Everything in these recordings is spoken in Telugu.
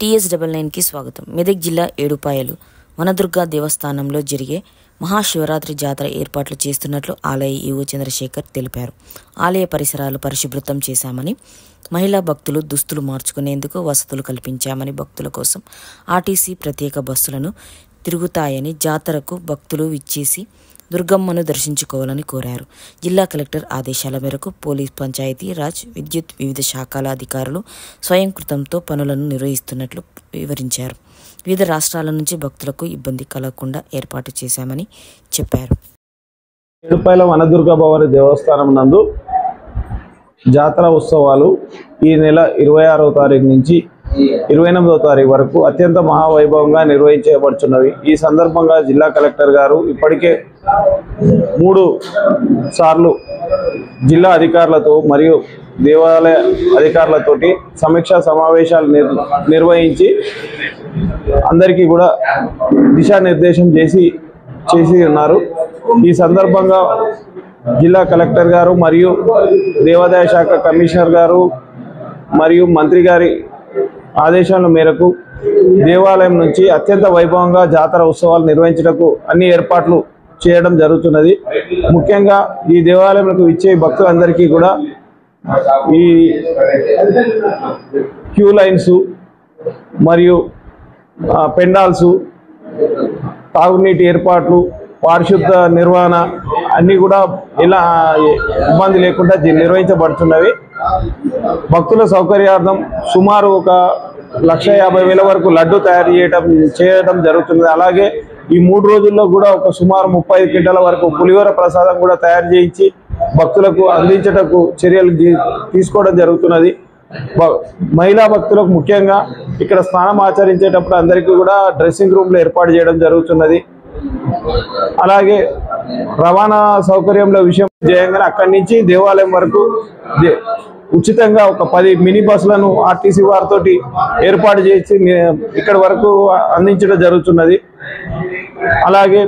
TS99కి స్వాగతం. మెదక్ జిల్లా ఏడుపాయలు వనదుర్గ దేవస్థానంలో జరిగే మహాశివరాత్రి జాతర ఏర్పాట్లు చేస్తున్నట్లు ఆలయ ఈవో చంద్రశేఖర్ తెలిపారు. ఆలయ పరిసరాలు పరిశుభ్రం చేశామని, మహిళా భక్తులు దుస్తులు మార్చుకునేందుకు వసతులు కల్పించామని, భక్తుల కోసం ఆర్టీసీ ప్రత్యేక బస్సులను తిరుగుతాయని, జాతరకు భక్తులు విచ్చేసి దుర్గమ్మను దర్శించుకోవాలని కోరారు. జిల్లా కలెక్టర్ ఆదేశాల మేరకు పోలీస్, పంచాయతీ రాజ్, విద్యుత్ వివిధ శాఖల అధికారులు స్వయం కృతంతో పనులను నిర్వహిస్తున్నట్లు వివరించారు. వివిధ రాష్ట్రాల నుంచి భక్తులకు ఇబ్బంది కలగకుండా ఏర్పాటు చేశామని చెప్పారు. ఏడుపాయల వనదుర్గ భవాని దేవస్థానం నందు జాతర ఉత్సవాలు ఈ నెల 26వ తారీఖు నుంచి 29వ తారీఖు వరకు అత్యంత మహావైభవంగా నిర్వహించబడుతున్నవి. ఈ సందర్భంగా జిల్లా కలెక్టర్ గారు ఇప్పటికే 3 సార్లు జిల్లా అధికారులతో మరియు దేవాలయ అధికారులతోటి సమీక్షా సమావేశాలు నిర్వహించి అందరికీ కూడా దిశానిర్దేశం చేసి ఉన్నారు. ఈ సందర్భంగా జిల్లా కలెక్టర్ గారు మరియు దేవాదాయ శాఖ కమిషనర్ గారు మరియు మంత్రి గారి ఆదేశాల మేరకు దేవాలయం నుంచి అత్యంత వైభవంగా జాతర ఉత్సవాలు నిర్వహించడానికి అన్ని ఏర్పాట్లు చేయడం జరుగుతున్నది. ముఖ్యంగా ఈ దేవాలయంకు ఇచ్చే భక్తులందరికీ కూడా ఈ క్యూ లైన్స్ మరియు పెండాల్స్, తాగునీటి ఏర్పాట్లు, పారిశుద్ధ నిర్వహణ అన్నీ కూడా ఇలా ఇబ్బంది లేకుండా నిర్వహించబడుతున్నవి. భక్తుల సౌకర్యార్థం సుమారు 1,50,000 వరకు లడ్డు తయారు చేయడం జరుగుతుంది. అలాగే ఈ 3 రోజుల్లో కూడా సుమారు 35 క్వింటాల వరకు పులిహోర ప్రసాదం కూడా తయారు చేయించి భక్తులకు అందించటకు చర్యలు తీసుకోవడం జరుగుతున్నది. మహిళా భక్తులకు ముఖ్యంగా ఇక్కడ స్నానం ఆచరించేటప్పుడు అందరికీ కూడా డ్రెస్సింగ్ రూమ్లు ఏర్పాటు చేయడం జరుగుతున్నది. అలాగే రవాణా సౌకర్యంలో విషయం చేయంగానే అక్కడి నుంచి దేవాలయం వరకు ఉచితంగా 10 మినీ బస్సులను ఆర్టీసీ వారితో ఏర్పాటు చేసి ఇక్కడ వరకు అందించడం జరుగుతున్నది. అలాగే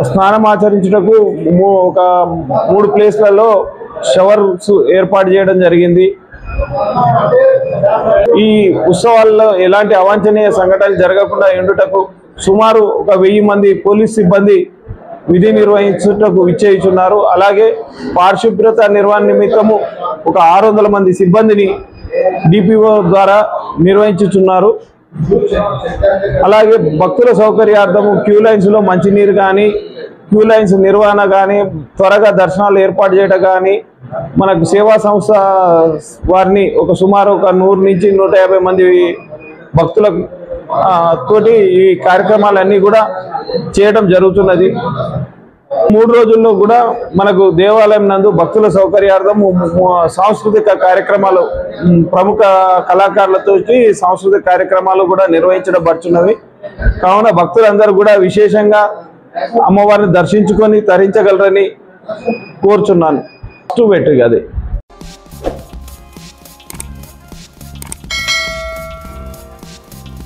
స్నానం ఆచరించుటకు 3 ప్లేస్లలో షవర్స్ ఏర్పాటు చేయడం జరిగింది. ఈ ఉత్సవాల్లో ఎలాంటి అవాంఛనీయ సంఘటనలు జరగకుండా ఉండుటకు సుమారు 1000 మంది పోలీస్ సిబ్బంది విధి నిర్వహించుటకు విచ్చేయుచున్నారు. అలాగే పారిశుభ్రత నిర్వహణ నిమిత్తము 600 మంది సిబ్బందిని డిపిఓ ద్వారా నిర్వహించుచున్నారు. అలాగే భక్తుల సౌకర్యార్థము క్యూ లైన్స్లో మంచినీరు కానీ, క్యూ లైన్స్ నిర్వహణ కానీ, త్వరగా దర్శనాలు ఏర్పాటు చేయడం కానీ, మనకు సేవా సంస్థ వారిని సుమారు 100 నుంచి 150 మంది భక్తులకు తోటి ఈ కార్యక్రమాలన్నీ కూడా చేయడం జరుగుతున్నది. 3 రోజుల్లో కూడా మనకు దేవాలయం నందు భక్తుల సౌకర్యార్థం సాంస్కృతిక కార్యక్రమాలు, ప్రముఖ కళాకారులతో సాంస్కృతిక కార్యక్రమాలు కూడా నిర్వహించబడుతున్నవి. కావున భక్తులందరూ కూడా విశేషంగా అమ్మవారిని దర్శించుకొని తరించగలరని కోరుచున్నాను. పెట్టు అది